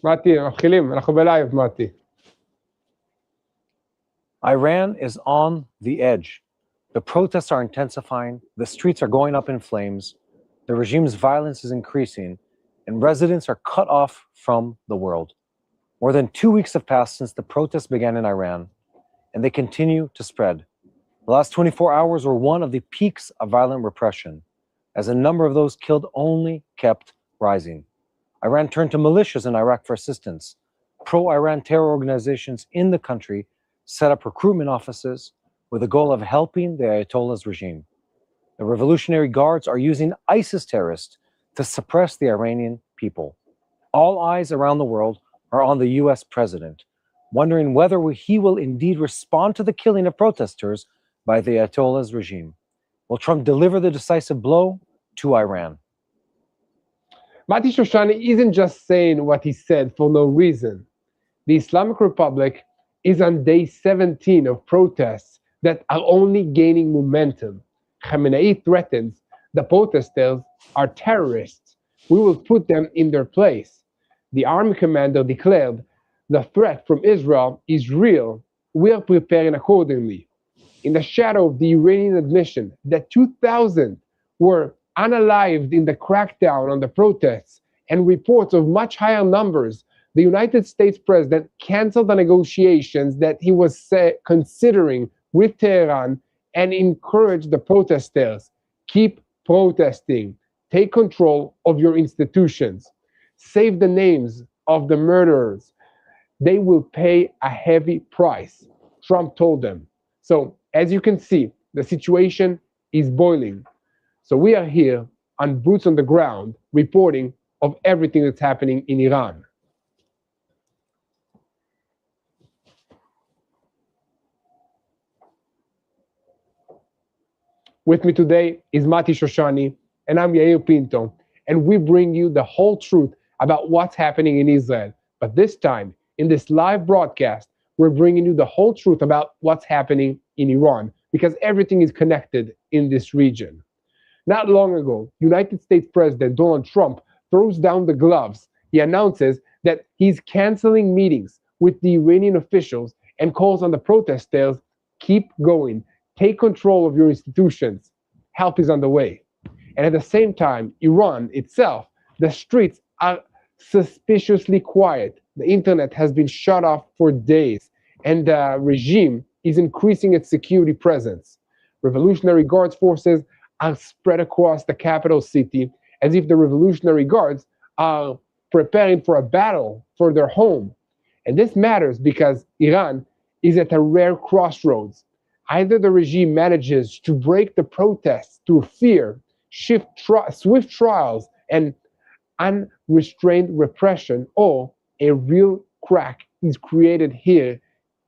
מתי, מתחילים, אנחנו בלייב, מתי. Iran is on the edge. The protests are intensifying, the streets are going up in flames, the regime's violence is increasing, and residents are cut off from the world. More than 2 weeks have passed since the protests began in Iran, and they continue to spread. The last 24 hours were one of the peaks of violent repression, as the number of those killed only kept rising. Iran turned to militias in Iraq for assistance. Pro-Iran terror organizations in the country set up recruitment offices with the goal of helping the Ayatollah's regime. The Revolutionary Guards are using ISIS terrorists to suppress the Iranian people. All eyes around the world are on the US president, wondering whether he will indeed respond to the killing of protesters by the Ayatollah's regime. Will Trump deliver the decisive blow to Iran? Mati Shoshani isn't just saying what he said for no reason. The Islamic Republic is on day 17 of protests that are only gaining momentum. Khamenei threatens the protesters are terrorists. We will put them in their place. The army commander declared the threat from Israel is real. We are preparing accordingly. In the shadow of the Iranian admission that 2,000 were unalived in the crackdown on the protests and reports of much higher numbers, the United States president canceled the negotiations that he was considering with Tehran and encouraged the protesters. Keep protesting. Take control of your institutions. Save the names of the murderers. They will pay a heavy price, Trump told them. So, as you can see, the situation is boiling. So we are here on boots on the ground reporting of everything that's happening in Iran. With me today is Mati Shoshani, and I'm Yair Pinto, and we bring you the whole truth about what's happening in Israel. But this time, in this live broadcast, we're bringing you the whole truth about what's happening in Iran, because everything is connected in this region. Not long ago, United States President Donald Trump throws down the gloves. He announces that he's canceling meetings with the Iranian officials and calls on the protesters, keep going, take control of your institutions. Help is on the way. And at the same time, Iran itself, the streets are suspiciously quiet. The internet has been shut off for days, and the regime is increasing its security presence. Revolutionary Guards forces are spread across the capital city as if the Revolutionary Guards are preparing for a battle for their home. And this matters because Iran is at a rare crossroads. Either the regime manages to break the protests through fear, swift trials, and unrestrained repression, or a real crack is created here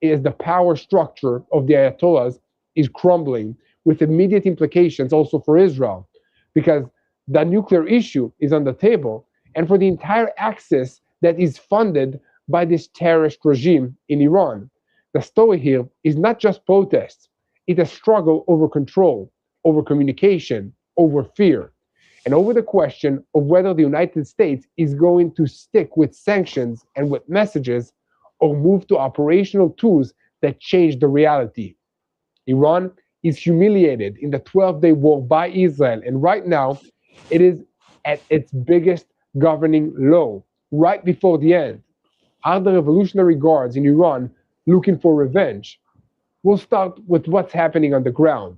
as the power structure of the Ayatollahs is crumbling, with immediate implications also for Israel, because the nuclear issue is on the table, and for the entire axis that is funded by this terrorist regime in Iran. The story here is not just protests, it's a struggle over control, over communication, over fear, and over the question of whether the United States is going to stick with sanctions and with messages or move to operational tools that change the reality. Iran is humiliated in the 12-day war by Israel, and right now it is at its biggest governing low, right before the end. Are the Revolutionary Guards in Iran looking for revenge? We'll start with what's happening on the ground.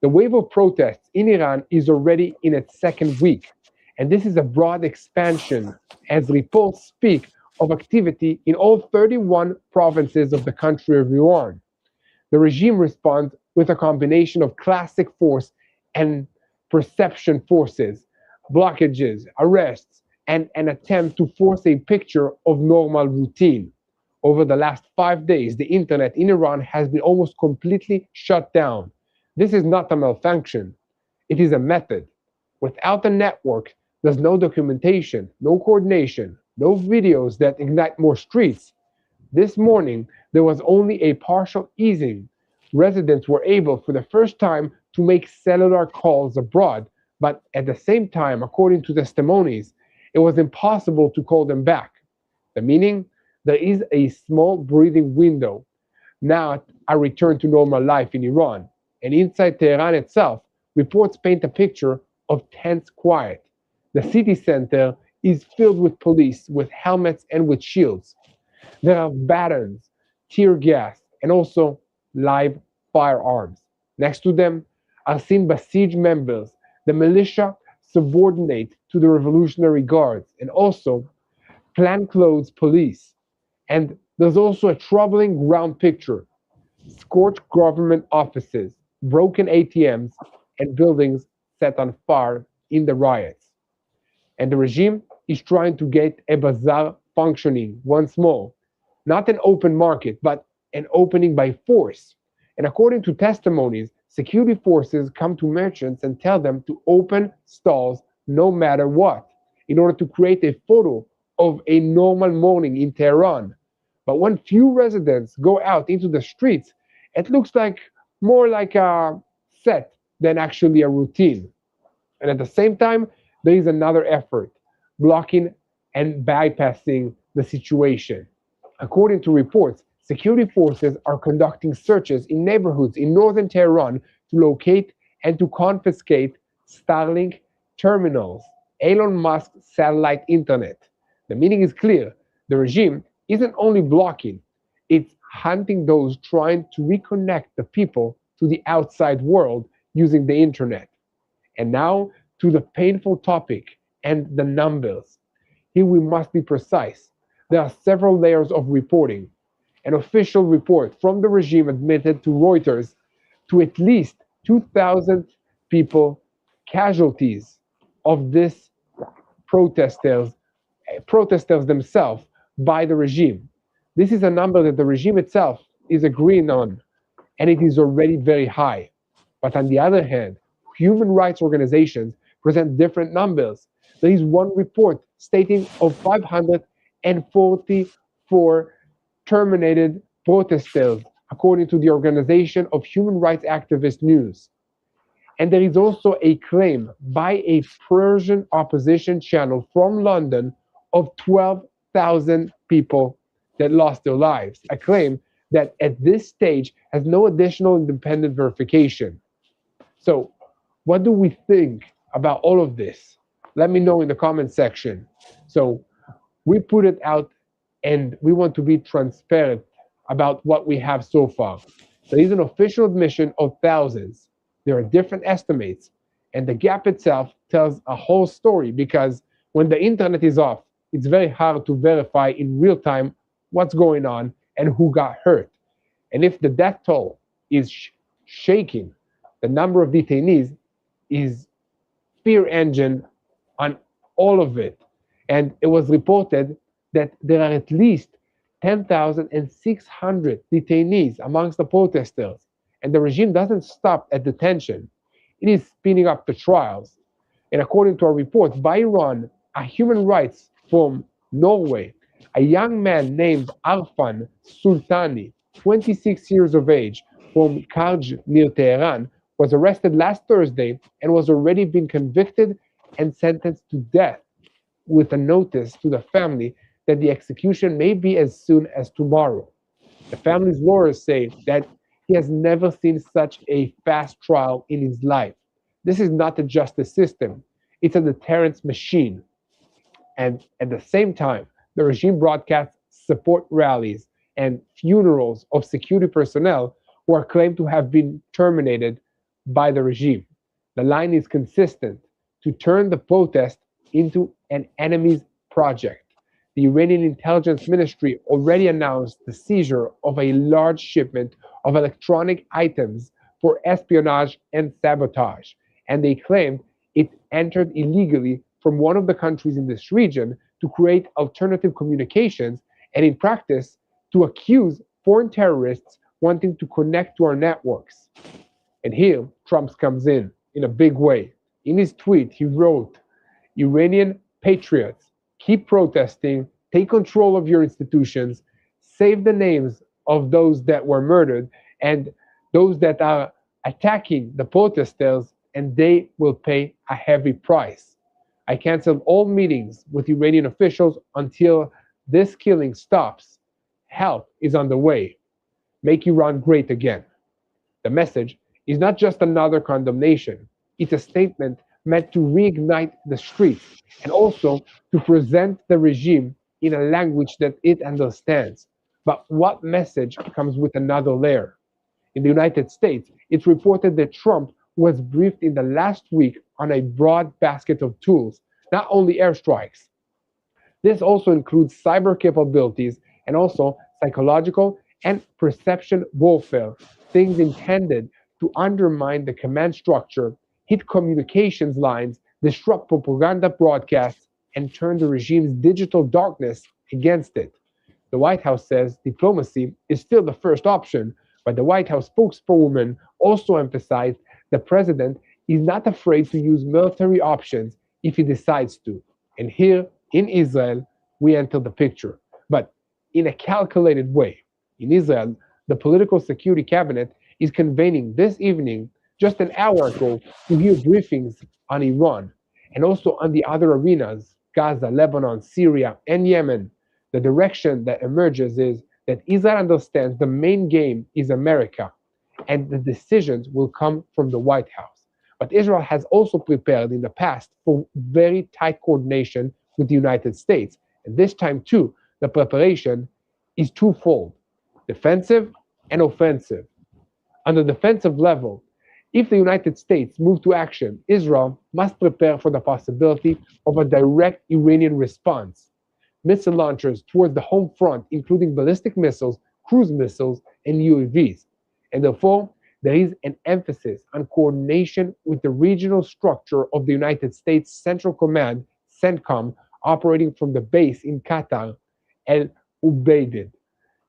The wave of protests in Iran is already in its second week, and this is a broad expansion as reports speak of activity in all 31 provinces of the country of Iran. The regime responds with a combination of classic force and perception forces, blockages, arrests, and an attempt to force a picture of normal routine. Over the last 5 days, the internet in Iran has been almost completely shut down. This is not a malfunction, it is a method. Without a network, there's no documentation, no coordination, no videos that ignite more streets. This morning, there was only a partial easing. Residents were able, for the first time, to make cellular calls abroad, but at the same time, according to testimonies, it was impossible to call them back. The meaning? There is a small breathing window, not a return to normal life in Iran. And inside Tehran itself, reports paint a picture of tense quiet. The city center is filled with police, with helmets and with shields. There are batons, tear gas, and also live firearms. Next to them are seen Basij members, the militia subordinate to the Revolutionary Guards, and also plainclothes police. And there's also a troubling ground picture: scorched government offices, broken ATMs, and buildings set on fire in the riots. And the regime is trying to get a bazaar functioning once more. Not an open market, but an opening by force. And according to testimonies, security forces come to merchants and tell them to open stalls no matter what, in order to create a photo of a normal morning in Tehran. But when few residents go out into the streets, it looks like more like a set than actually a routine. And at the same time, there is another effort: blocking and bypassing the situation. According to reports, security forces are conducting searches in neighborhoods in northern Tehran to locate and to confiscate Starlink terminals, Elon Musk's satellite internet. The meaning is clear: the regime isn't only blocking, it's hunting those trying to reconnect the people to the outside world using the internet. And now to the painful topic and the numbers. Here we must be precise. There are several layers of reporting. An official report from the regime admitted to Reuters to at least 2,000 people casualties of this protesters, protesters themselves by the regime. This is a number that the regime itself is agreeing on, and it is already very high. But on the other hand, human rights organizations present different numbers. There is one report stating of 544 terminated protesters, according to the Organization of Human Rights Activist News. And there is also a claim by a Persian opposition channel from London of 12,000 people that lost their lives. A claim that at this stage has no additional independent verification. So, what do we think about all of this? Let me know in the comment section. So, we put it out and we want to be transparent about what we have so far. There is an official admission of thousands. There are different estimates, and the gap itself tells a whole story because when the internet is off, it's very hard to verify in real time what's going on and who got hurt. And if the death toll is shaking, the number of detainees is fear engine on all of it. And it was reported that there are at least 10,600 detainees amongst the protesters. And the regime doesn't stop at detention. It is speeding up the trials. And according to a report by Iran, a human rights from Norway, a young man named Arfan Sultani, 26 years of age, from Karj near Tehran, was arrested last Thursday and was already been convicted and sentenced to death, with a notice to the family that the execution may be as soon as tomorrow. The family's lawyers say that he has never seen such a fast trial in his life. This is not the justice system, it's a deterrence machine. And at the same time, the regime broadcasts support rallies and funerals of security personnel who are claimed to have been terminated by the regime. The line is consistent: to turn the protest into an enemy's project. The Iranian intelligence ministry already announced the seizure of a large shipment of electronic items for espionage and sabotage, and they claimed it entered illegally from one of the countries in this region to create alternative communications and, in practice, to accuse foreign terrorists wanting to connect to our networks. And here, Trump comes in a big way. In his tweet, he wrote, "Iranian patriots, keep protesting, take control of your institutions, save the names of those that were murdered and those that are attacking the protesters, and they will pay a heavy price. I canceled all meetings with Iranian officials until this killing stops. Help is on the way. Make Iran great again. The message is not just another condemnation, it's a statement meant to reignite the streets and also to present the regime in a language that it understands. But what message comes with another layer? In the United States, it's reported that Trump was briefed in the last week on a broad basket of tools, not only airstrikes. This also includes cyber capabilities and also psychological and perception warfare, things intended to undermine the command structure, hit communications lines, disrupt propaganda broadcasts, and turn the regime's digital darkness against it. The White House says diplomacy is still the first option, but the White House spokeswoman also emphasized the president is not afraid to use military options if he decides to. And here in Israel, we enter the picture, but in a calculated way. In Israel, the political security cabinet is convening this evening, just an hour ago, to hear briefings on Iran and also on the other arenas Gaza, Lebanon, Syria, and Yemen. The direction that emerges is that Israel understands the main game is America, and the decisions will come from the White House. But Israel has also prepared in the past for very tight coordination with the United States. And this time, too, the preparation is twofold: defensive and offensive. On the defensive level, if the United States move to action, Israel must prepare for the possibility of a direct Iranian response. Missile launchers towards the home front, including ballistic missiles, cruise missiles, and UAVs. And therefore, there is an emphasis on coordination with the regional structure of the United States Central Command, CENTCOM, operating from the base in Qatar, El Ubaid.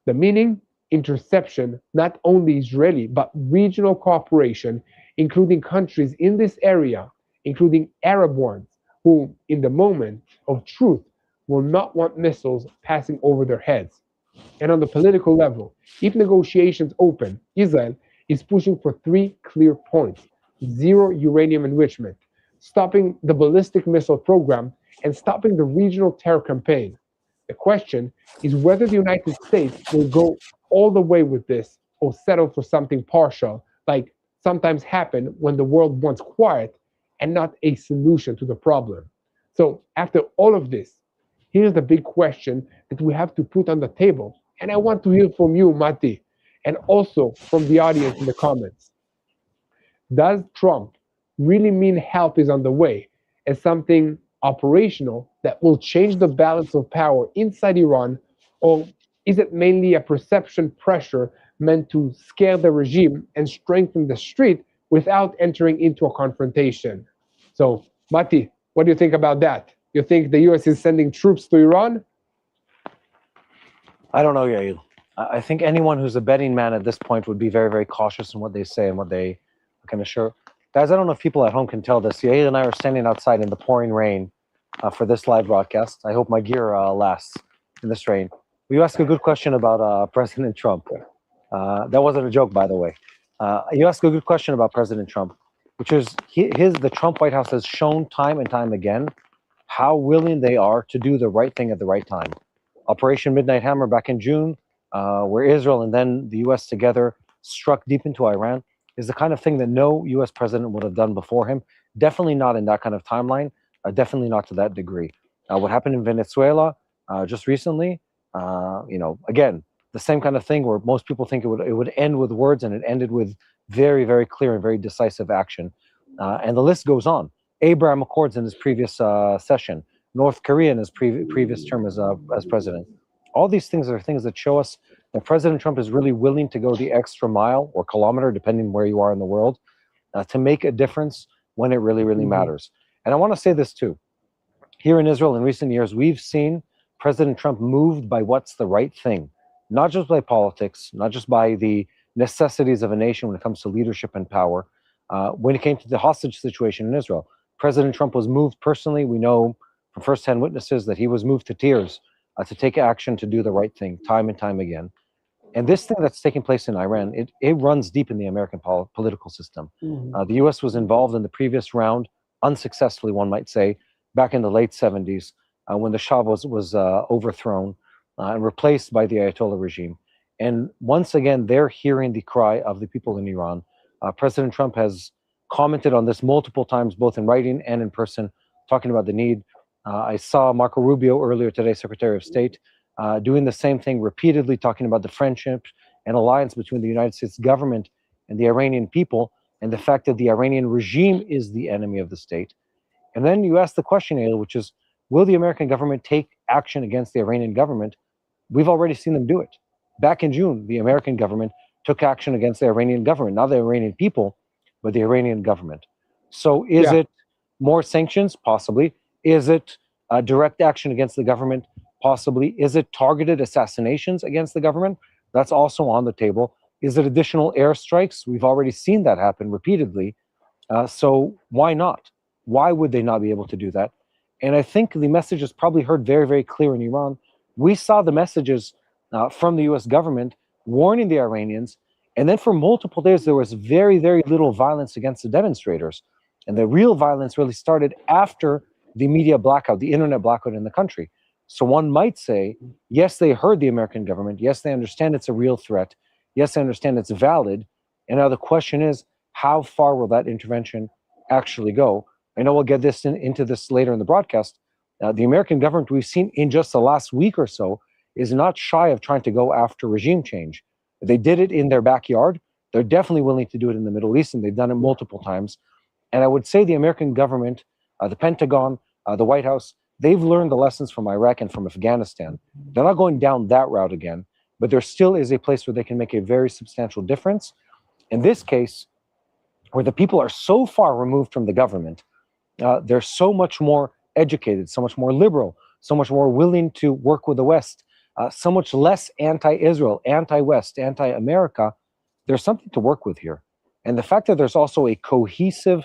The meaning? Interception, not only Israeli, but regional cooperation, including countries in this area, including Arab ones, who, in the moment of truth, will not want missiles passing over their heads. And on the political level, if negotiations open, Israel is pushing for three clear points: zero uranium enrichment, stopping the ballistic missile program, and stopping the regional terror campaign. The question is whether the United States will go all the way with this or settle for something partial, like sometimes happen when the world wants quiet and not a solution to the problem. So after all of this, here's the big question that we have to put on the table. And I want to hear from you, Mati, and also from the audience in the comments. Does Trump really mean help is on the way as something operational that will change the balance of power inside Iran, or is it mainly a perception pressure meant to scare the regime and strengthen the street without entering into a confrontation? So, Mati, what do you think about that? You think the US is sending troops to Iran? I don't know, Yael. I think anyone who's a betting man at this point would be very, very cautious in what they say and what they can assure. Guys, I don't know if people at home can tell this. Yael and I are standing outside in the pouring rain for this live broadcast. I hope my gear lasts in this rain. You asked a good question about President Trump. That wasn't a joke, by the way. You asked a good question about President Trump, which is the Trump White House has shown time and time again how willing they are to do the right thing at the right time. Operation Midnight Hammer back in June, where Israel and then the US together struck deep into Iran, is the kind of thing that no US president would have done before him. Definitely not in that kind of timeline, definitely not to that degree. What happened in Venezuela just recently, again, the same kind of thing where most people think it would end with words, and it ended with very, very clear and very decisive action. And the list goes on. Abraham Accords in his previous session, North Korea in his previous term as president. All these things are things that show us that President Trump is really willing to go the extra mile or kilometer, depending where you are in the world, to make a difference when it really, really matters. And I want to say this too. Here in Israel in recent years, we've seen President Trump moved by what's the right thing, not just by politics, not just by the necessities of a nation when it comes to leadership and power. When it came to the hostage situation in Israel, President Trump was moved personally. We know from firsthand witnesses that he was moved to tears to take action to do the right thing time and time again. And this thing that's taking place in Iran, it runs deep in the American political system. The U.S. was involved in the previous round, unsuccessfully, one might say, back in the late 70s when the Shah was overthrown. and replaced by the Ayatollah regime. And once again, they're hearing the cry of the people in Iran. President Trump has commented on this multiple times, both in writing and in person, talking about the need. I saw Marco Rubio earlier today, Secretary of State, doing the same thing repeatedly, talking about the friendship and alliance between the United States government and the Iranian people, and the fact that the Iranian regime is the enemy of the state. And then you ask the question, Ayla, which is, will the American government take action against the Iranian government? We've already seen them do it. Back in June, the American government took action against the Iranian government, not the Iranian people, but the Iranian government. So is it more sanctions? Possibly. Is it direct action against the government? Possibly. Is it targeted assassinations against the government? That's also on the table. Is it additional airstrikes? We've already seen that happen repeatedly. So why not? Why would they not be able to do that? And I think the message is probably heard very, very clear in Iran. We saw the messages from the US government warning the Iranians. And then for multiple days, there was very, very little violence against the demonstrators. And the real violence really started after the media blackout, the internet blackout in the country. So one might say, yes, they heard the American government. Yes, they understand it's a real threat. Yes, I understand it's valid. And now the question is, how far will that intervention actually go? I know we'll get this into this later in the broadcast. The American government, we've seen in just the last week or so, is not shy of trying to go after regime change. They did it in their backyard. They're definitely willing to do it in the Middle East, and they've done it multiple times. And I would say the American government, the Pentagon, the White House, they've learned the lessons from Iraq and from Afghanistan. They're not going down that route again, but there still is a place where they can make a very substantial difference. In this case, where the people are so far removed from the government, they're so much more educated, so much more liberal, so much more willing to work with the West, so much less anti-Israel, anti-West, anti-America. There's something to work with here. And the fact that there's also a cohesive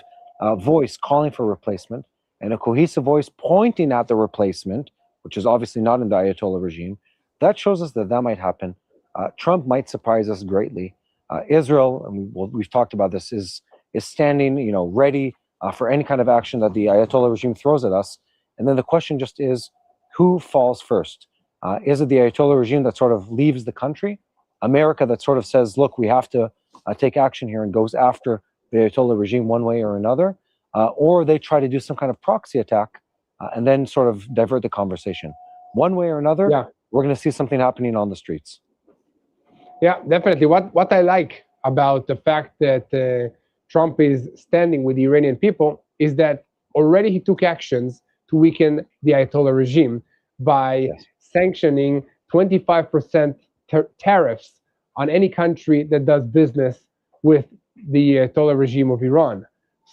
voice calling for replacement and a cohesive voice pointing at the replacement, which is obviously not in the Ayatollah regime, that shows us that that might happen. Trump might surprise us greatly. Israel, and we've talked about this, is standing, ready for any kind of action that the Ayatollah regime throws at us. And then the question just is, who falls first? Is it the Ayatollah regime that sort of leaves the country? America that sort of says, look, we have to take action here and goes after the Ayatollah regime one way or another? Or they try to do some kind of proxy attack and then sort of divert the conversation. One way or another, we're going to see something happening on the streets. Yeah, definitely. What I like about the fact that Trump is standing with the Iranian people is that already he took actions to weaken the Ayatollah regime by sanctioning 25% tariffs on any country that does business with the Ayatollah regime of Iran.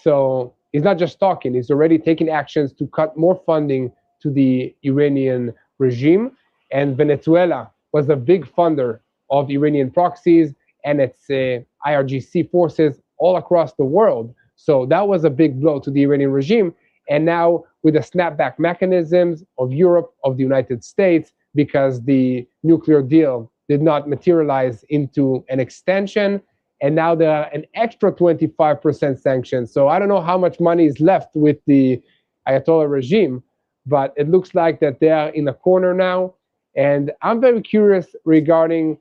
So he's not just talking, he's already taking actions to cut more funding to the Iranian regime. And Venezuela was a big funder of Iranian proxies and its IRGC forces all across the world. So that was a big blow to the Iranian regime. And now with the snapback mechanisms of Europe, of the United States, because the nuclear deal did not materialize into an extension, and now there are an extra 25% sanctions. So I don't know how much money is left with the Ayatollah regime, but it looks like that they are in a corner now. And I'm very curious regarding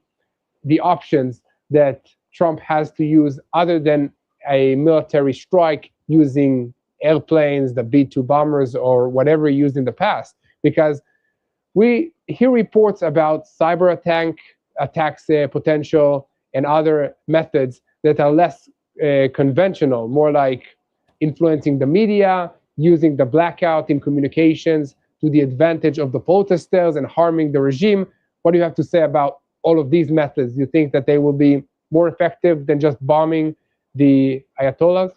the options that Trump has to use other than a military strike using airplanes, the B-2 bombers, or whatever he used in the past. Because we hear reports about cyber attacks potential and other methods that are less conventional, more like influencing the media, using the blackout in communications to the advantage of the protesters and harming the regime. What do you have to say about all of these methods? Do you think that they will be more effective than just bombing the Ayatollahs?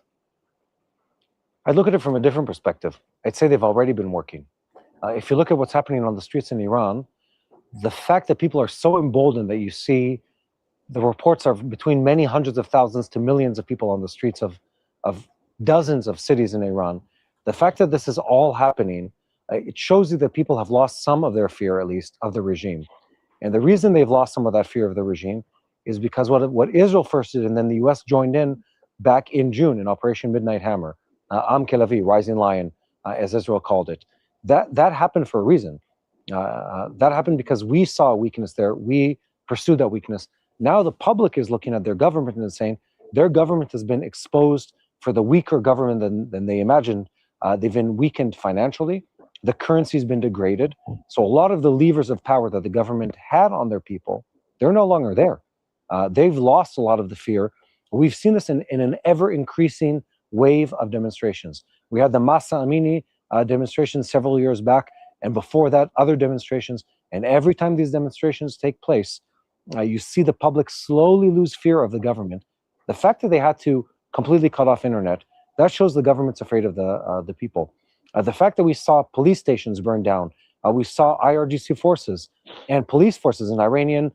I look at it from a different perspective. I'd say they've already been working. If you look at what's happening on the streets in Iran, the fact that people are so emboldened that you see the reports are between many hundreds of thousands to millions of people on the streets of dozens of cities in Iran. The fact that this is all happening, it shows you that people have lost some of their fear, at least, of the regime. And the reason they've lost some of that fear of the regime is because what Israel first did, and then the US joined in back in June in Operation Midnight Hammer, Am Kelavi, Rising Lion, as Israel called it. That happened for a reason. That happened because we saw a weakness there. We pursued that weakness. Now the public is looking at their government and saying their government has been exposed for the weaker government than they imagined. They've been weakened financially. The currency's been degraded. So a lot of the levers of power that the government had on their people, they're no longer there. They've lost a lot of the fear. We've seen this in an ever-increasing wave of demonstrations. We had the Masa Amini demonstrations several years back, and before that, other demonstrations. And every time these demonstrations take place, you see the public slowly lose fear of the government. The fact that they had to completely cut off internet, that shows the government's afraid of the people. The fact that we saw police stations burned down, we saw IRGC forces and police forces and Iranian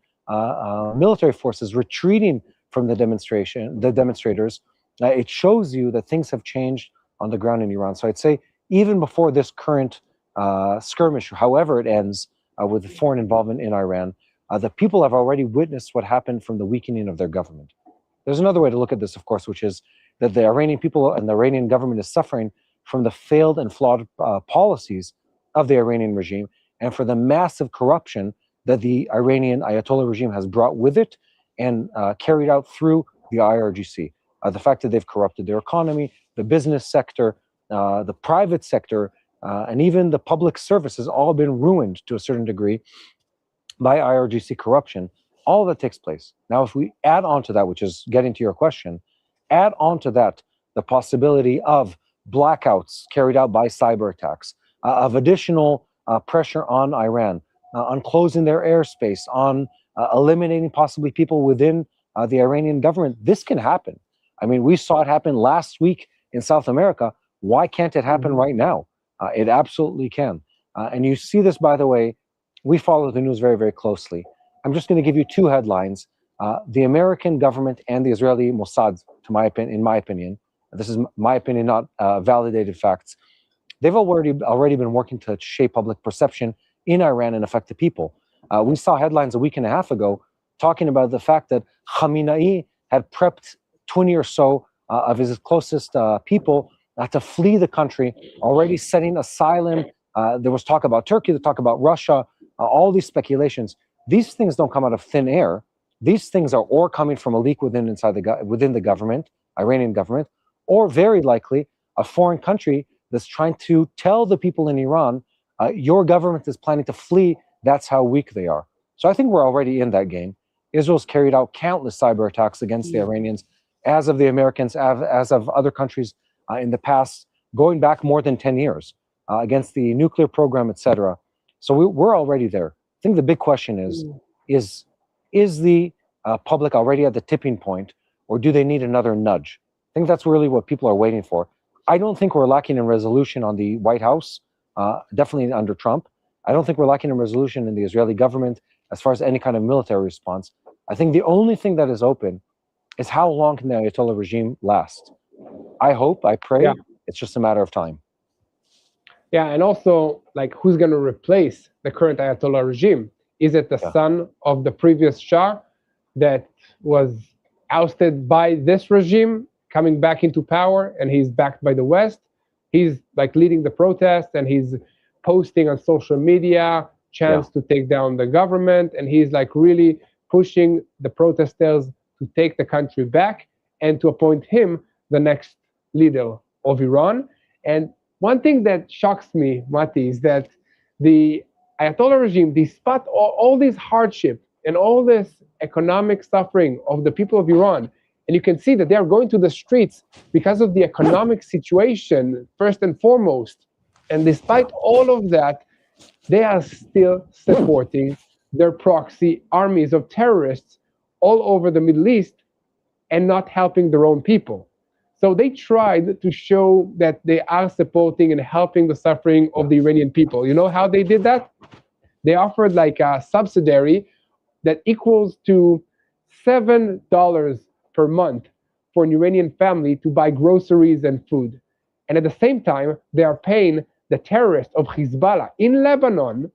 military forces retreating from the demonstrators, it shows you that things have changed on the ground in Iran. So I'd say even before this current skirmish, however it ends with foreign involvement in Iran, the people have already witnessed what happened from the weakening of their government. There's another way to look at this, of course, which is that the Iranian people and the Iranian government is suffering from the failed and flawed policies of the Iranian regime and for the massive corruption that the Iranian Ayatollah regime has brought with it and carried out through the IRGC. The fact that they've corrupted their economy, the business sector, the private sector, and even the public service has all been ruined to a certain degree by IRGC corruption. All of that takes place. Now, if we add on to that, which is getting to your question, add on to that the possibility of blackouts carried out by cyber attacks, of additional pressure on Iran, on closing their airspace, on eliminating possibly people within the Iranian government. This can happen. I mean, we saw it happen last week in South America. Why can't it happen right now? It absolutely can. And you see this, by the way, we follow the news very, very closely. I'm just going to give you two headlines. The American government and the Israeli Mossad, in my opinion, this is my opinion, not validated facts, they've already been working to shape public perception in Iran and affect the people. We saw headlines a week and a half ago talking about the fact that Khamenei had prepped 20 or so of his closest people to flee the country, already setting asylum. There was talk about Turkey, there was talk about Russia, all these speculations. These things don't come out of thin air. These things are or coming from a leak within the government, Iranian government, or very likely a foreign country that's trying to tell the people in Iran, your government is planning to flee. That's how weak they are. So I think we're already in that game. Israel's carried out countless cyber attacks against the Iranians, as of the Americans, as of other countries in the past, going back more than 10 years, against the nuclear program, etc. So we're already there. I think the big question is the public already at the tipping point, or do they need another nudge? I think that's really what people are waiting for. I don't think we're lacking in resolution on the White House, definitely under Trump. I don't think we're lacking in resolution in the Israeli government as far as any kind of military response. I think the only thing that is open is how long can the Ayatollah regime last? I hope, I pray, it's just a matter of time. Yeah, and also, like, who's going to replace the current Ayatollah regime? Is it the son of the previous Shah that was ousted by this regime, coming back into power, and he's backed by the West? He's like leading the protests, and he's posting on social media chants to take down the government, and he's like really pushing the protesters to take the country back and to appoint him the next leader of Iran. And one thing that shocks me, Mati, is that the Ayatollah regime, despite all this hardship and all this economic suffering of the people of Iran, and you can see that they are going to the streets because of the economic situation, first and foremost. And despite all of that, they are still supporting their proxy armies of terrorists all over the Middle East and not helping their own people. So they tried to show that they are supporting and helping the suffering of the Iranian people. You know how they did that? They offered like a subsidiary that equals to $7 per month for an Iranian family to buy groceries and food. And at the same time, they are paying the terrorists of Hezbollah in Lebanon,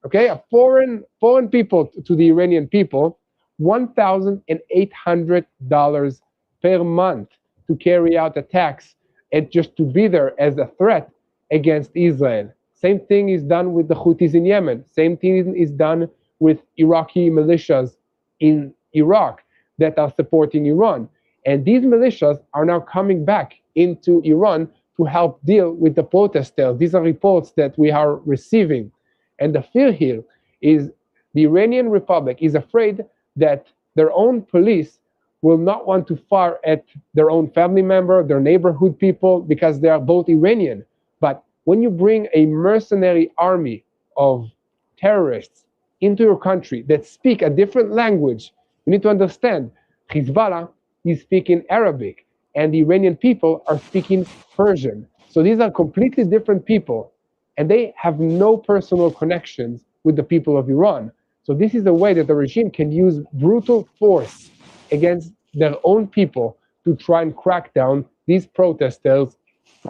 okay, a foreign people to the Iranian people, $1,800 per month to carry out attacks and just to be there as a threat against Israel. Same thing is done with the Houthis in Yemen. Same thing is done with Iraqi militias in Iraq that are supporting Iran. And these militias are now coming back into Iran to help deal with the protesters. These are reports that we are receiving. And the fear here is the Iranian Republic is afraid that their own police will not want to fire at their own family member, their neighborhood people, because they are both Iranian. But when you bring a mercenary army of terrorists into your country that speak a different language, you need to understand Hezbollah is speaking Arabic and the Iranian people are speaking Persian. So these are completely different people and they have no personal connections with the people of Iran. So this is a way that the regime can use brutal force against their own people to try and crack down these protesters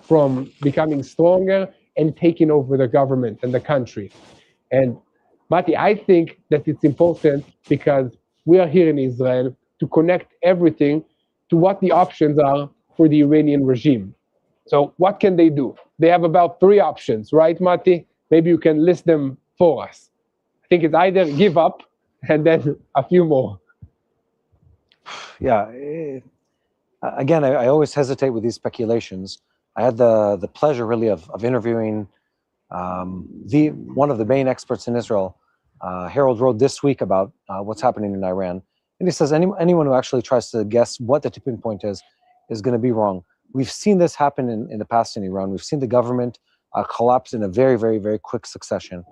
from becoming stronger and taking over the government and the country. And Mati, I think that it's important because we are here in Israel to connect everything to what the options are for the Iranian regime. So what can they do? They have about 3 options, right, Mati? Maybe you can list them for us. I think it's either give up and then a few more. Yeah. Again, I always hesitate with these speculations. I had the pleasure really of interviewing one of the main experts in Israel. Harold wrote this week about what's happening in Iran. And he says anyone who actually tries to guess what the tipping point is going to be wrong. We've seen this happen in the past in Iran. We've seen the government collapse in a very, very, very quick succession.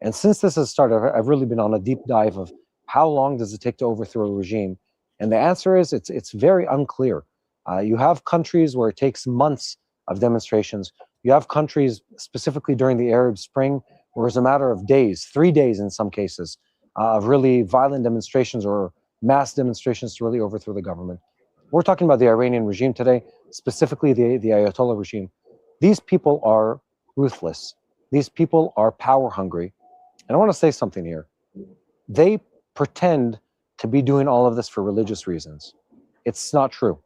And since this has started, I've really been on a deep dive of how long does it take to overthrow a regime? And the answer is it's very unclear. You have countries where it takes months of demonstrations. You have countries, specifically during the Arab Spring, where it's a matter of days, 3 days in some cases, of really violent demonstrations or mass demonstrations to really overthrow the government. We're talking about the Iranian regime today, specifically the Ayatollah regime. These people are ruthless. These people are power hungry. And I want to say something here. They pretend to be doing all of this for religious reasons. It's not true.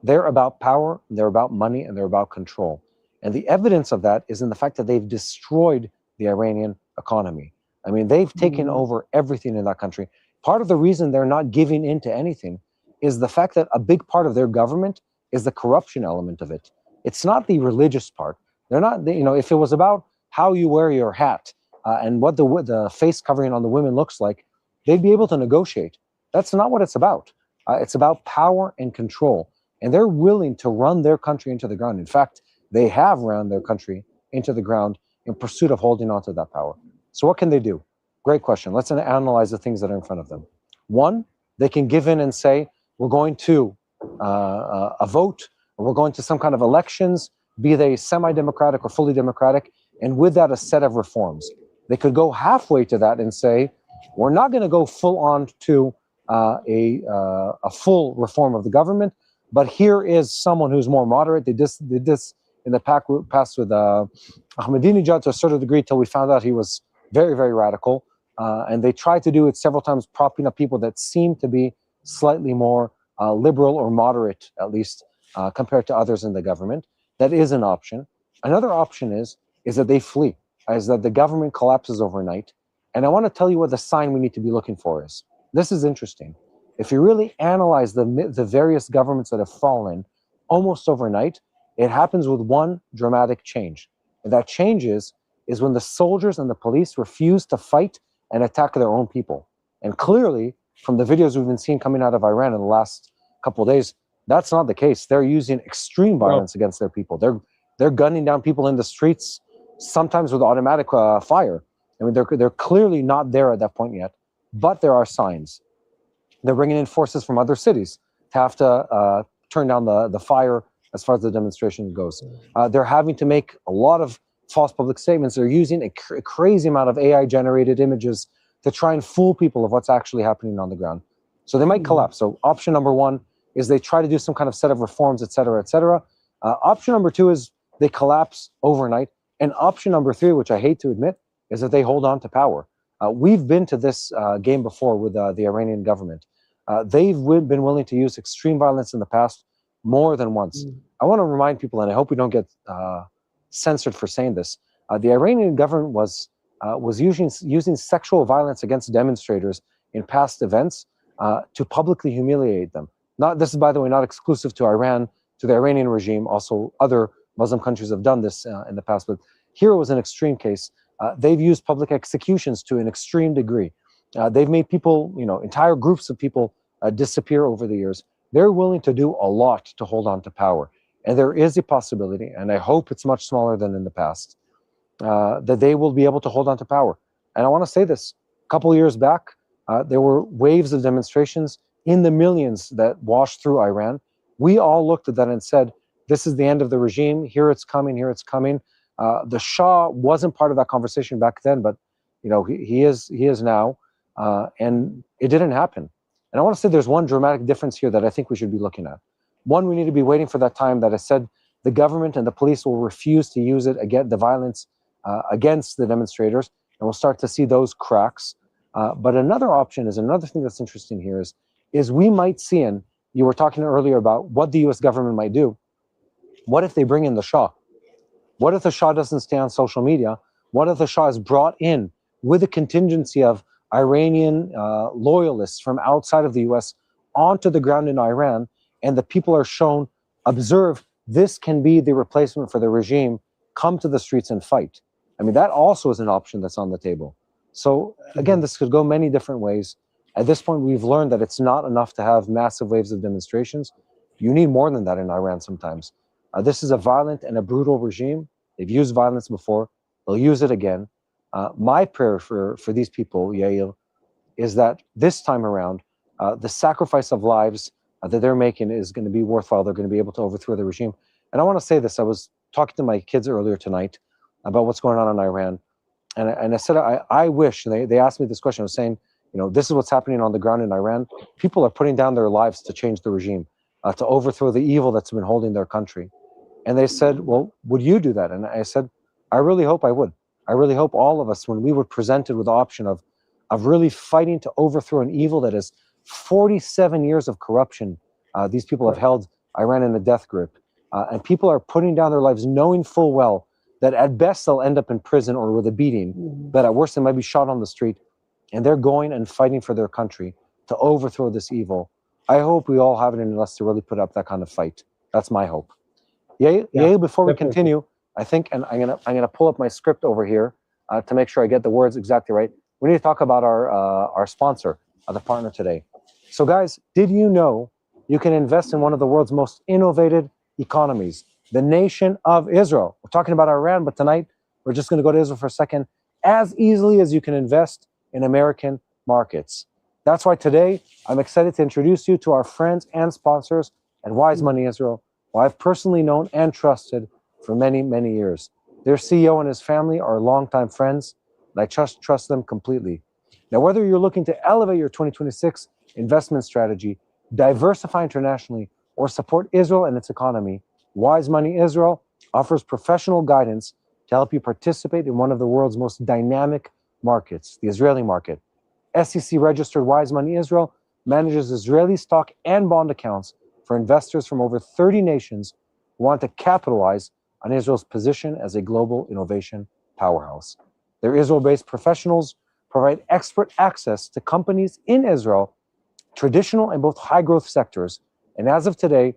They're about power, they're about money, and they're about control. And the evidence of that is in the fact that they've destroyed the Iranian economy. I mean, they've taken over everything in that country. Part of the reason they're not giving in to anything is the fact that a big part of their government is the corruption element of it. It's not the religious part. They're not, if it was about how you wear your hat and what the face covering on the women looks like, they'd be able to negotiate. That's not what it's about. It's about power and control. And they're willing to run their country into the ground. In fact, they have run their country into the ground in pursuit of holding on to that power. So what can they do? Great question. Let's analyze the things that are in front of them. One, they can give in and say, we're going to a vote, or we're going to some kind of elections, be they semi-democratic or fully democratic, and with that, a set of reforms. They could go halfway to that and say, we're not going to go full on to a full reform of the government, but here is someone who's more moderate. They did this in the past with Ahmadinejad to a certain degree till we found out he was very, very radical. And they tried to do it several times, propping up people that seem to be slightly more liberal or moderate, at least compared to others in the government. That is an option. Another option is that they flee, is that the government collapses overnight. And I want to tell you what the sign we need to be looking for is. This is interesting. If you really analyze the various governments that have fallen almost overnight, it happens with one dramatic change. And that change is when the soldiers and the police refuse to fight and attack their own people. And clearly, from the videos we've been seeing coming out of Iran in the last couple of days, that's not the case. They're using extreme violence against their people. They're gunning down people in the streets, sometimes with automatic fire. I mean, they're clearly not there at that point yet, but there are signs. They're bringing in forces from other cities to have to turn down the fire as far as the demonstration goes. They're having to make a lot of false public statements. They're using a crazy amount of AI-generated images to try and fool people of what's actually happening on the ground. So they might collapse. So option number one is they try to do some kind of set of reforms, et cetera, et cetera. Option number two is they collapse overnight. And option number three, which I hate to admit, is that they hold on to power. We've been to this game before with the Iranian government. They've been willing to use extreme violence in the past more than once. I want to remind people, and I hope we don't get censored for saying this, The Iranian government was using sexual violence against demonstrators in past events to publicly humiliate them. This is, by the way, not exclusive to Iran, to the Iranian regime. Also, other Muslim countries have done this in the past, but here was an extreme case. They've used public executions to an extreme degree. They've made people, entire groups of people disappear over the years. They're willing to do a lot to hold on to power. And there is a possibility, and I hope it's much smaller than in the past, that they will be able to hold on to power. And I want to say this, a couple of years back, there were waves of demonstrations in the millions that washed through Iran. We all looked at that and said, this is the end of the regime. Here it's coming, here it's coming. The Shah wasn't part of that conversation back then, but he is now, and it didn't happen. And I want to say there's one dramatic difference here that I think we should be looking at. One, we need to be waiting for that time that I said the government and the police will refuse to use it against the violence against the demonstrators, and we'll start to see those cracks. But another option is another thing that's interesting here is we might see, and you were talking earlier about what the U.S. government might do. What if they bring in the Shah? What if the Shah doesn't stay on social media? What if the Shah is brought in with a contingency of Iranian loyalists from outside of the U.S. onto the ground in Iran, and the people are shown, observe, this can be the replacement for the regime, come to the streets and fight. I mean, that also is an option that's on the table. So again, this could go many different ways. At this point, we've learned that it's not enough to have massive waves of demonstrations. You need more than that in Iran sometimes. This is a violent and a brutal regime. They've used violence before. They'll use it again. My prayer for these people, Yael, is that this time around, the sacrifice of lives that they're making is going to be worthwhile. They're going to be able to overthrow the regime. And I want to say this. I was talking to my kids earlier tonight about what's going on in Iran. And I said, I wish, and they asked me this question. I was saying, this is what's happening on the ground in Iran. People are putting down their lives to change the regime, to overthrow the evil that's been holding their country. And they said, well, would you do that? And I said, I really hope I would. I really hope all of us, when we were presented with the option of really fighting to overthrow an evil that is 47 years of corruption, these people have held Iran in a death grip. And people are putting down their lives knowing full well that at best they'll end up in prison or with a beating, but at worst they might be shot on the street. And they're going and fighting for their country to overthrow this evil. I hope we all have it in us to really put up that kind of fight. That's my hope. Yeah, before we continue, I think, and I'm gonna pull up my script over here to make sure I get the words exactly right. We need to talk about our sponsor, the partner today. So guys, did you know you can invest in one of the world's most innovative economies, the nation of Israel? We're talking about Iran, but tonight we're just going to go to Israel for a second, as easily as you can invest in American markets. That's why today I'm excited to introduce you to our friends and sponsors at Wise Money Israel, who I've personally known and trusted for many, many years. Their CEO and his family are longtime friends, and I trust them completely. Now, whether you're looking to elevate your 2026 investment strategy, diversify internationally, or support Israel and its economy, Wise Money Israel offers professional guidance to help you participate in one of the world's most dynamic markets, the Israeli market. SEC-registered Wise Money Israel manages Israeli stock and bond accounts for investors from over 30 nations who want to capitalize on Israel's position as a global innovation powerhouse. Their Israel-based professionals provide expert access to companies in Israel, traditional and both high-growth sectors. And as of today,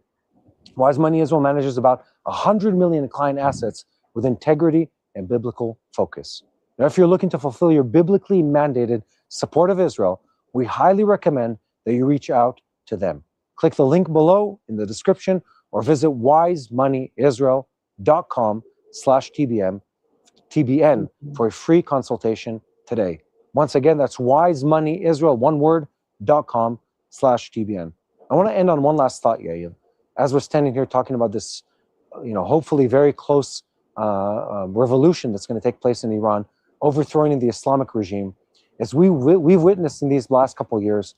Wise Money Israel manages about 100 million client assets with integrity and biblical focus. Now, if you're looking to fulfill your biblically mandated support of Israel, we highly recommend that you reach out to them. Click the link below in the description or visit wisemoneyisrael.com/TBN for a free consultation today. Once again, that's wisemoneyisrael, one word, .com/TBN. I want to end on one last thought, Yael. As we're standing here talking about this, hopefully very close revolution that's going to take place in Iran, overthrowing the Islamic regime, as we've witnessed in these last couple of years,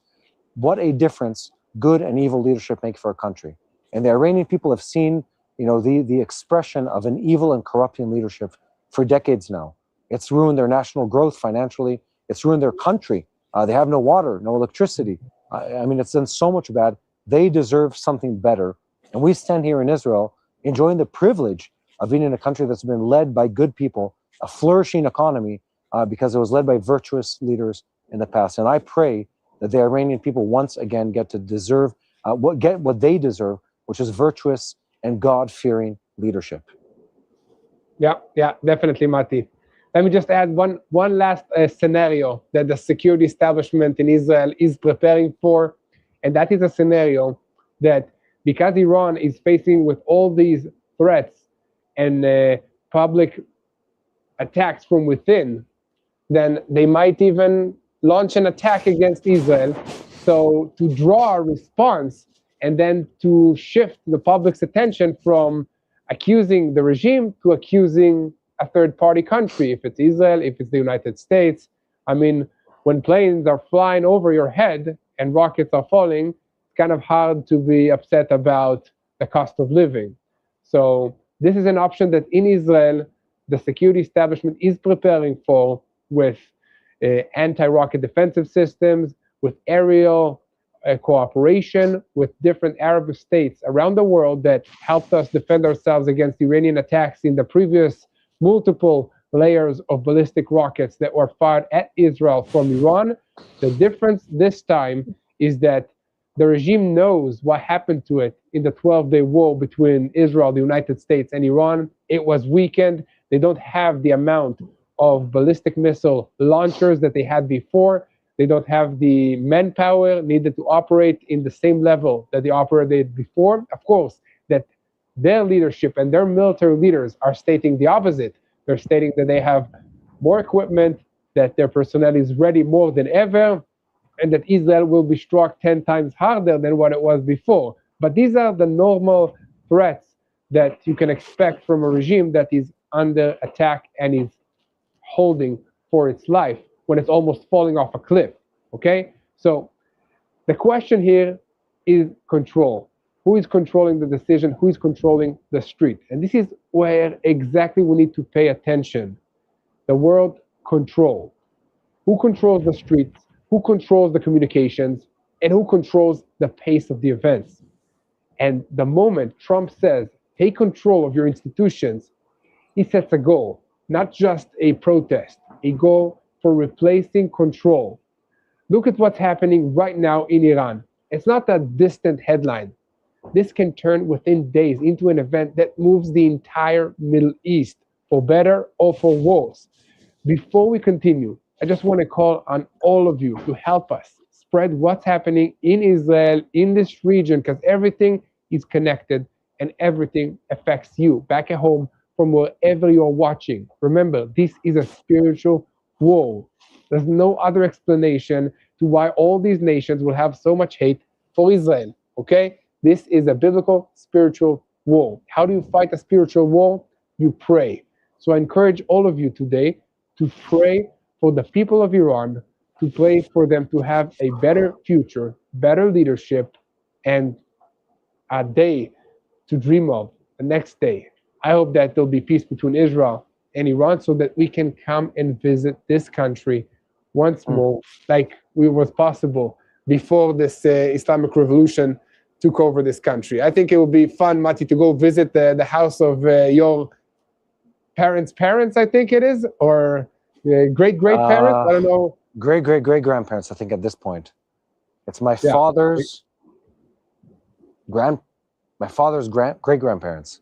what a difference good and evil leadership make for a country. And the Iranian people have seen, the expression of an evil and corrupting leadership for decades now. It's ruined their national growth financially. It's ruined their country. They have no water, no electricity. It's done so much bad. They deserve something better. And we stand here in Israel enjoying the privilege of being in a country that's been led by good people a flourishing economy because it was led by virtuous leaders in the past. And I pray that the Iranian people once again get to deserve what they deserve, which is virtuous and God-fearing leadership. Yeah, definitely, Mati. Let me just add one last scenario that the security establishment in Israel is preparing for, and that is a scenario that because Iran is facing with all these threats and public attacks from within, then they might even launch an attack against Israel. So to draw a response and then to shift the public's attention from accusing the regime to accusing a third-party country, if it's Israel, if it's the United States. I mean, when planes are flying over your head and rockets are falling, it's kind of hard to be upset about the cost of living. So this is an option that in Israel, the security establishment is preparing for, with anti-rocket defensive systems, with aerial cooperation with different Arab states around the world that helped us defend ourselves against Iranian attacks in the previous multiple layers of ballistic rockets that were fired at Israel from Iran. The difference this time is that the regime knows what happened to it in the 12-day war between Israel, the United States, and Iran. It was weakened. They don't have the amount of ballistic missile launchers that they had before. They don't have the manpower needed to operate in the same level that they operated before. Of course, that their leadership and their military leaders are stating the opposite. They're stating that they have more equipment, that their personnel is ready more than ever, and that Israel will be struck 10 times harder than what it was before. But these are the normal threats that you can expect from a regime that is under attack and is holding for its life when it's almost falling off a cliff, okay? So the question here is control. Who is controlling the decision? Who is controlling the street? And this is where exactly we need to pay attention. The word control. Who controls the streets? Who controls the communications? And who controls the pace of the events? And the moment Trump says, take control of your institutions, he sets a goal, not just a protest, a goal for replacing control. Look at what's happening right now in Iran. It's not a distant headline. This can turn within days into an event that moves the entire Middle East, for better or for worse. Before we continue, I just want to call on all of you to help us spread what's happening in Israel, in this region, because everything is connected and everything affects you back at home from wherever you're watching. Remember, this is a spiritual war. There's no other explanation to why all these nations will have so much hate for Israel, okay? This is a biblical spiritual war. How do you fight a spiritual war? You pray. So I encourage all of you today to pray for the people of Iran, to pray for them to have a better future, better leadership, and a day to dream of, the next day. I hope that there'll be peace between Israel and Iran so that we can come and visit this country once more, like it was possible before this Islamic Revolution took over this country. I think it would be fun, Mati, to go visit the house of your parents' parents, I think it is, or great-great-parents, I don't know. Great-great-great-grandparents, I think, at this point. It's my father's great-grandparents.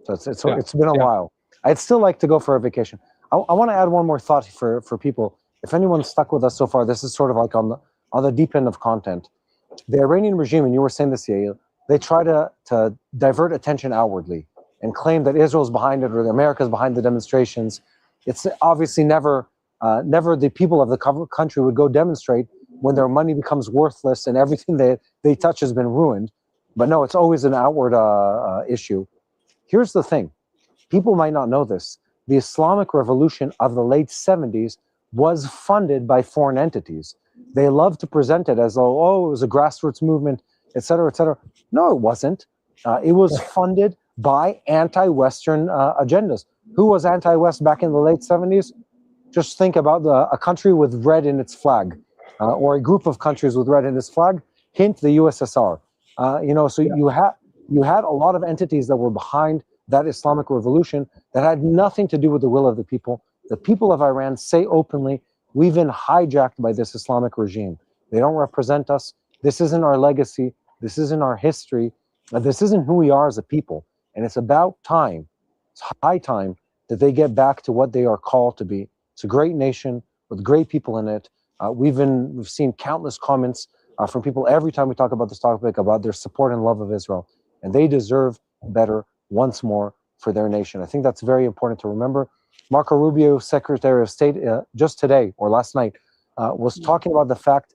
So it's been a while. I'd still like to go for a vacation. I want to add one more thought for people. If anyone's stuck with us so far, this is sort of like on the deep end of content. The Iranian regime, and you were saying this, Yael, they try to divert attention outwardly and claim that Israel's behind it or America's behind the demonstrations. It's obviously never the people of the country would go demonstrate when their money becomes worthless and everything they touch has been ruined. But no, it's always an outward issue. Here's the thing. People might not know this. The Islamic Revolution of the late 70s was funded by foreign entities. They love to present it as though, it was a grassroots movement, et cetera, et cetera. No, it wasn't. It was funded by anti-Western agendas. Who was anti-West back in the late 70s? Just think about a country with red in its flag, or a group of countries with red in its flag. Hint, the USSR. So you had a lot of entities that were behind that Islamic revolution that had nothing to do with the will of the people. The people of Iran say openly, we've been hijacked by this Islamic regime. They don't represent us. This isn't our legacy. This isn't our history. This isn't who we are as a people. And it's about time, it's high time that they get back to what they are called to be. It's a great nation with great people in it. We've seen countless comments from people every time we talk about this topic about their support and love of Israel. And they deserve better once more for their nation. I think that's very important to remember. Marco Rubio, Secretary of State, just today or last night, was talking about the fact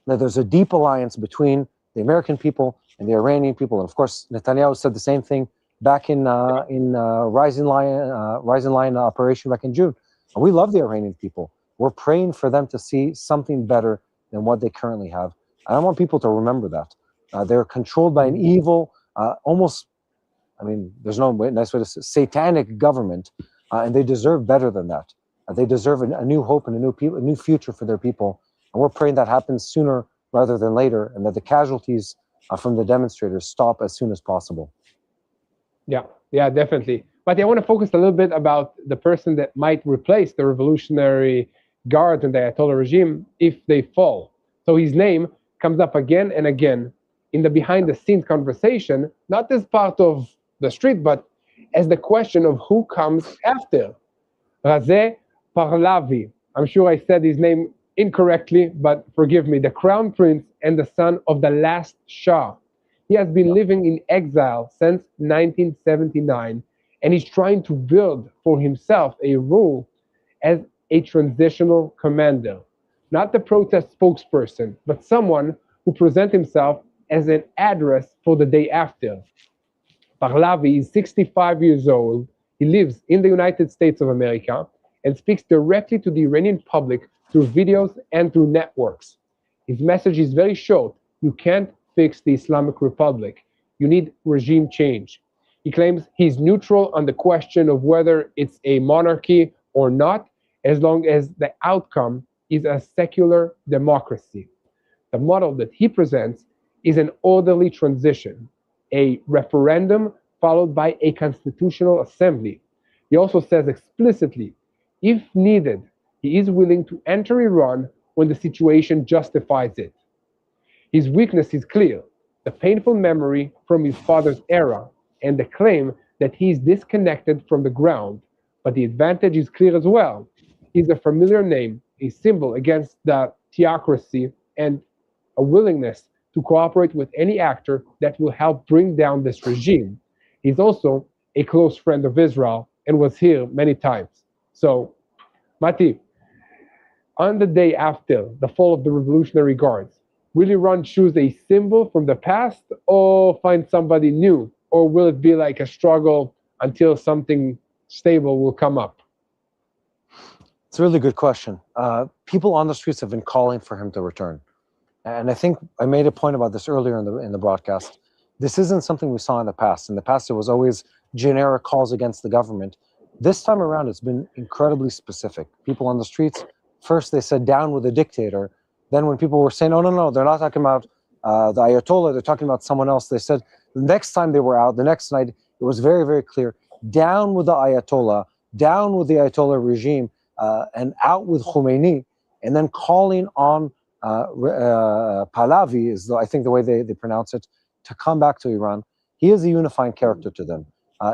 that there's a deep alliance between the American people and the Iranian people. And of course, Netanyahu said the same thing back in Rising Lion operation back in June. And we love the Iranian people. We're praying for them to see something better than what they currently have. And I want people to remember that. They're controlled by an evil, there's no nice way to say, satanic government, and they deserve better than that. They deserve a new hope and a new future for their people. And we're praying that happens sooner rather than later, and that the casualties from the demonstrators stop as soon as possible. Yeah, definitely. But I want to focus a little bit about the person that might replace the Revolutionary Guards and the Ayatollah regime if they fall. So his name comes up again and again in the behind-the-scenes conversation, not as part of the street, but as the question of who comes after. Razeh Pahlavi. I'm sure I said his name incorrectly, but forgive me. The crown prince and the son of the last Shah. He has been living in exile since 1979, and he's trying to build for himself a role as a transitional commander. Not the protest spokesperson, but someone who presents himself as an address for the day after. Pahlavi is 65 years old. He lives in the United States of America and speaks directly to the Iranian public through videos and through networks. His message is very short. You can't fix the Islamic Republic. You need regime change. He claims he's neutral on the question of whether it's a monarchy or not, as long as the outcome is a secular democracy. The model that he presents is an orderly transition, a referendum followed by a constitutional assembly. He also says explicitly, if needed, he is willing to enter Iran when the situation justifies it. His weakness is clear, the painful memory from his father's era and the claim that he is disconnected from the ground. But the advantage is clear as well. He's a familiar name, a symbol against the theocracy, and a willingness to cooperate with any actor that will help bring down this regime. He's also a close friend of Israel and was here many times. So, Mati, on the day after the fall of the Revolutionary Guards, will Iran choose a symbol from the past or find somebody new? Or will it be like a struggle until something stable will come up? It's a really good question. People on the streets have been calling for him to return. And I think I made a point about this earlier in the broadcast. This isn't something we saw in the past. In the past, it was always generic calls against the government. This time around, it's been incredibly specific. People on the streets, first they said down with the dictator. Then when people were saying, no, they're not talking about the Ayatollah, they're talking about someone else. They said the next time they were out, the next night, it was very, very clear. Down with the Ayatollah, down with the Ayatollah regime, and out with Khomeini, and then calling on Pahlavi, is I think the way they pronounce it, to come back to Iran. He is a unifying character to them.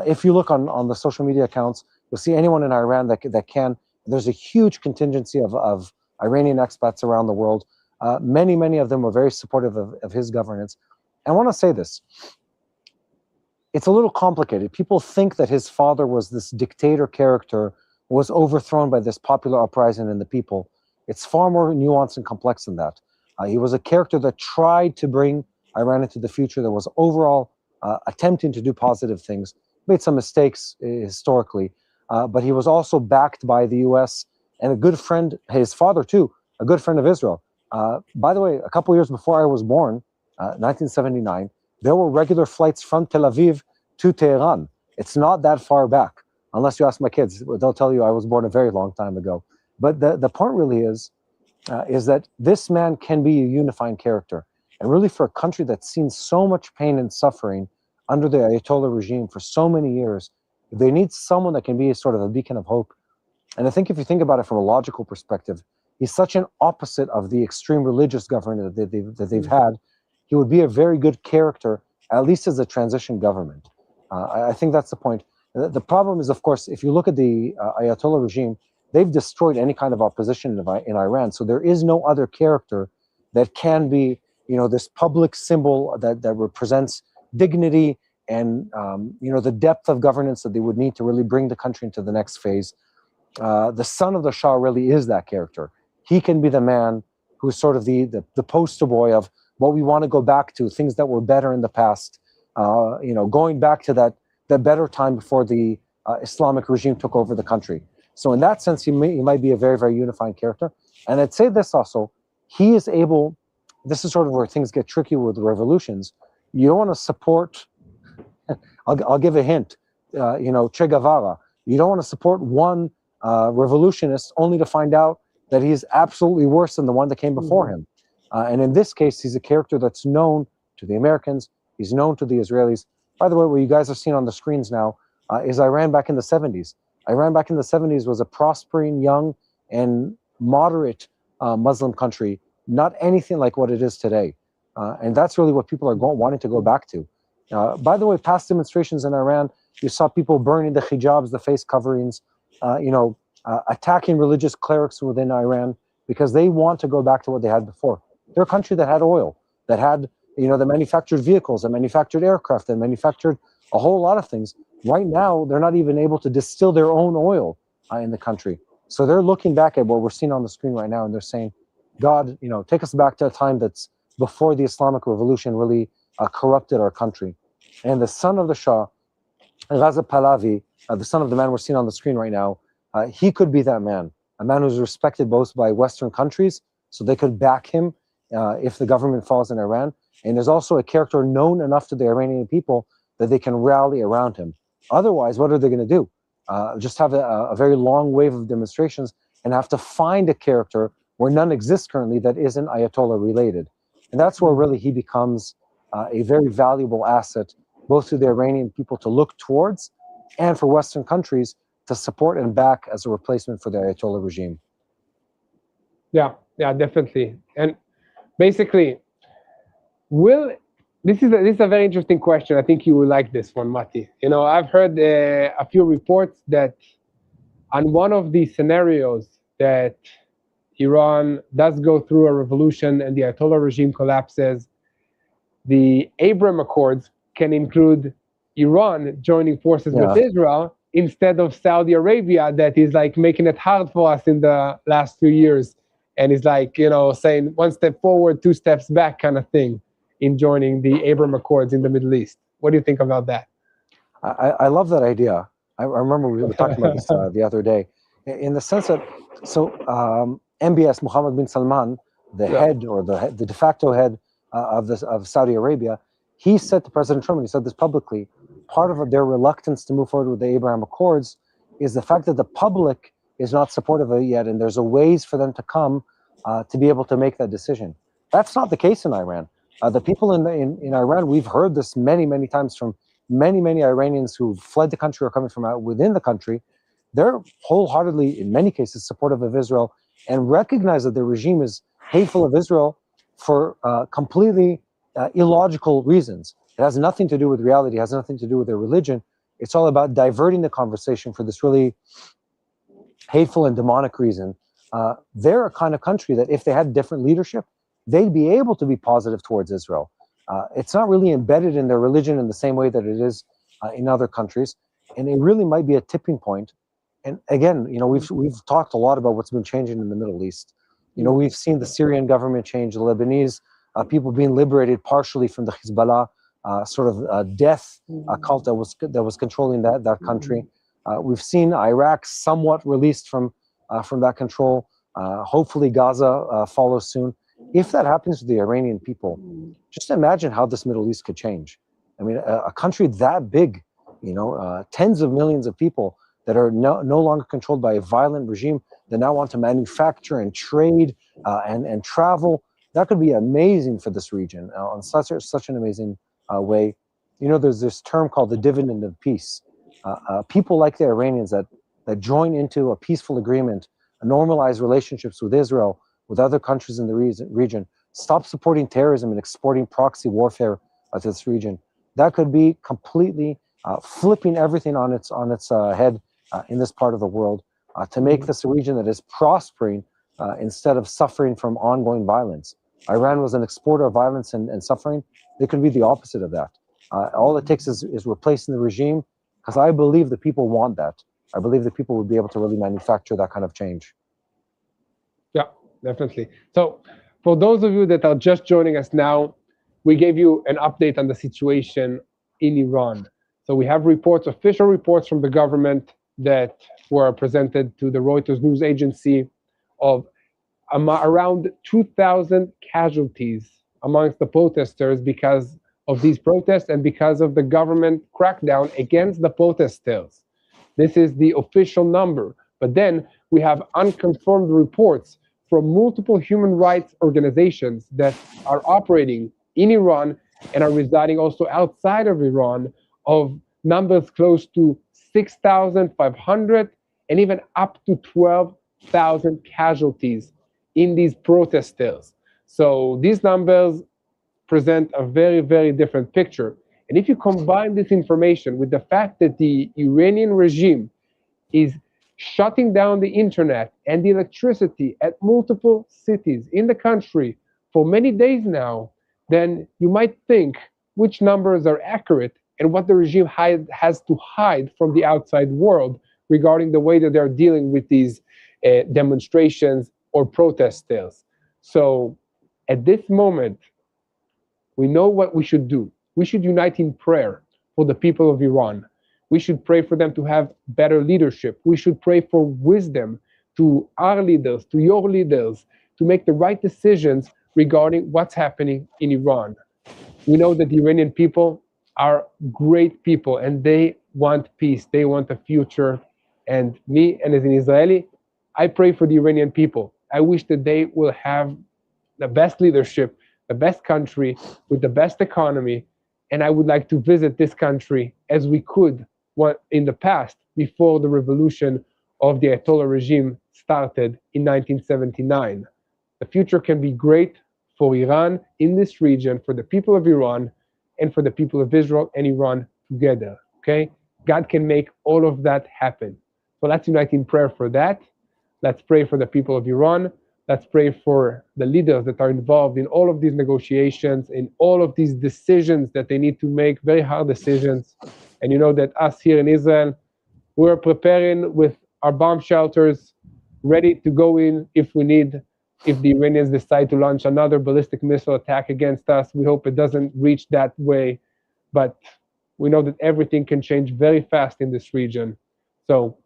If you look on the social media accounts, you'll see anyone in Iran that can. There's a huge contingency of Iranian expats around the world. Many of them were very supportive of his governance. I want to say this. It's a little complicated. People think that his father was this dictator character, was overthrown by this popular uprising in the people. It's far more nuanced and complex than that. He was a character that tried to bring Iran into the future, that was overall attempting to do positive things, made some mistakes historically, but he was also backed by the US and a good friend, his father too, a good friend of Israel. By the way, a couple years before I was born, 1979, there were regular flights from Tel Aviv to Tehran. It's not that far back, unless you ask my kids. They'll tell you I was born a very long time ago. But the point really is that this man can be a unifying character. And really for a country that's seen so much pain and suffering, under the Ayatollah regime for so many years, they need someone that can be a sort of a beacon of hope. And I think if you think about it from a logical perspective, he's such an opposite of the extreme religious government that they've had. He would be a very good character, at least as a transition government. I think that's the point. The problem is, of course, if you look at the Ayatollah regime, they've destroyed any kind of opposition in Iran. So there is no other character that can be, this public symbol that represents dignity and, the depth of governance that they would need to really bring the country into the next phase. The son of the Shah really is that character. He can be the man who's sort of the poster boy of what we want to go back to, things that were better in the past, going back to that better time before the Islamic regime took over the country. So in that sense, he might be a very, very unifying character. And I'd say this also, he is able, this is sort of where things get tricky with the revolutions. You don't want to support, I'll give a hint, Che Guevara. You don't want to support one revolutionist only to find out that he's absolutely worse than the one that came before him. And in this case, he's a character that's known to the Americans, he's known to the Israelis. By the way, what you guys are seeing on the screens now is Iran back in the 70s. Iran back in the 70s was a prospering, young, and moderate Muslim country, not anything like what it is today. And that's really what people are wanting to go back to. By the way, past demonstrations in Iran, you saw people burning the hijabs, the face coverings, attacking religious clerics within Iran because they want to go back to what they had before. They're a country that had oil, that had, that manufactured vehicles, that manufactured aircraft, that manufactured a whole lot of things. Right now, they're not even able to distill their own oil in the country. So they're looking back at what we're seeing on the screen right now, and they're saying, God, take us back to a time that's before the Islamic Revolution really corrupted our country. And the son of the Shah, Reza Pahlavi, the son of the man we're seeing on the screen right now, he could be that man, a man who's respected both by Western countries, so they could back him if the government falls in Iran. And there's also a character known enough to the Iranian people that they can rally around him. Otherwise, what are they going to do? Just have a very long wave of demonstrations and have to find a character where none exists currently that isn't Ayatollah related. And that's where really he becomes a very valuable asset, both to the Iranian people to look towards and for Western countries to support and back as a replacement for the Ayatollah regime. Yeah, definitely. And basically, this is a very interesting question. I think you will like this one, Mati. I've heard a few reports that on one of the scenarios that Iran does go through a revolution and the Ayatollah regime collapses, the Abraham Accords can include Iran joining forces with Israel instead of Saudi Arabia, that is like making it hard for us in the last few years. And it's like, saying one step forward, two steps back kind of thing in joining the Abraham Accords in the Middle East. What do you think about that? I love that idea. I remember we were talking about this the other day, in the sense that, MBS, Mohammed bin Salman, the head or the de facto head of Saudi Arabia, he said to President Trump, and he said this publicly, part of their reluctance to move forward with the Abraham Accords is the fact that the public is not supportive of it yet, and there's a ways for them to come to be able to make that decision. That's not the case in Iran. The people in Iran, we've heard this many, many times from many Iranians who fled the country or coming from out within the country. They're wholeheartedly, in many cases, supportive of Israel and recognize that the regime is hateful of Israel for completely illogical reasons. It has nothing to do with reality. It has nothing to do with their religion. It's all about diverting the conversation for this really hateful and demonic reason. They're a kind of country that if they had different leadership, they'd be able to be positive towards Israel. It's not really embedded in their religion in the same way that it is in other countries. And it really might be a tipping point. And again, we've talked a lot about what's been changing in the Middle East. We've seen the Syrian government change, the Lebanese people being liberated partially from the Hezbollah death cult that was controlling that country. We've seen Iraq somewhat released from that control. Hopefully Gaza follows soon. If that happens to the Iranian people, just imagine how this Middle East could change. I mean, a country that big, tens of millions of people that are no longer controlled by a violent regime that now want to manufacture and trade and travel. That could be amazing for this region on such an amazing way. there's this term called the dividend of peace. People like the Iranians that join into a peaceful agreement, normalize relationships with Israel, with other countries in the region, stop supporting terrorism and exporting proxy warfare to this region. That could be completely flipping everything on its head in this part of the world to make this a region that is prospering instead of suffering from ongoing violence. Iran was an exporter of violence and suffering. They could be the opposite of that. All it takes is replacing the regime, because I believe the people want that. I believe that people would be able to really manufacture that kind of change. Yeah, definitely. So for those of you that are just joining us now, we gave you an update on the situation in Iran. So we have reports, official reports from the government that were presented to the Reuters news agency of around 2,000 casualties amongst the protesters because of these protests and because of the government crackdown against the protesters. This is the official number. But then we have unconfirmed reports from multiple human rights organizations that are operating in Iran and are residing also outside of Iran of numbers close to 6,500 and even up to 12,000 casualties in these protesters. So these numbers present a very, very different picture. And if you combine this information with the fact that the Iranian regime is shutting down the internet and the electricity at multiple cities in the country for many days now, then you might think which numbers are accurate and what the regime has to hide from the outside world regarding the way that they're dealing with these demonstrations or protesters. So at this moment, we know what we should do. We should unite in prayer for the people of Iran. We should pray for them to have better leadership. We should pray for wisdom to our leaders, to your leaders, to make the right decisions regarding what's happening in Iran. We know that the Iranian people are great people and they want peace. They want a future. And me, and as an Israeli, I pray for the Iranian people. I wish that they will have the best leadership, the best country with the best economy. And I would like to visit this country as we could in the past before the revolution of the Ayatollah regime started in 1979. The future can be great for Iran in this region, for the people of Iran, and for the people of Israel and Iran together. Okay? God can make all of that happen. So let's unite in prayer for that. Let's pray for the people of Iran. Let's pray for the leaders that are involved in all of these negotiations, in all of these decisions that they need to make, very hard decisions. And you know that us here in Israel, we're preparing with our bomb shelters, ready to go in if we need. If the Iranians decide to launch another ballistic missile attack against us, we hope it doesn't reach that way. But we know that everything can change very fast in this region. So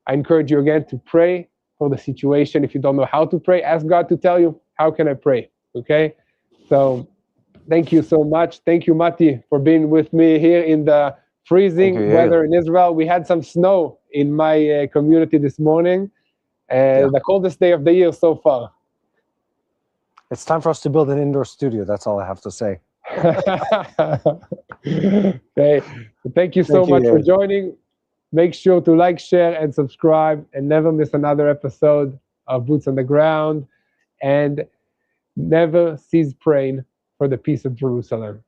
I encourage you again to pray for the situation. If you don't know how to pray, ask God to tell you, how can I pray? Okay? So thank you so much. Thank you, Mati, for being with me here in the freezing weather in Israel. We had some snow in my community this morning. The coldest day of the year so far. It's time for us to build an indoor studio. That's all I have to say. Okay. Thank you so much for joining. Make sure to like, share, and subscribe, and never miss another episode of Boots on the Ground. And never cease praying for the peace of Jerusalem.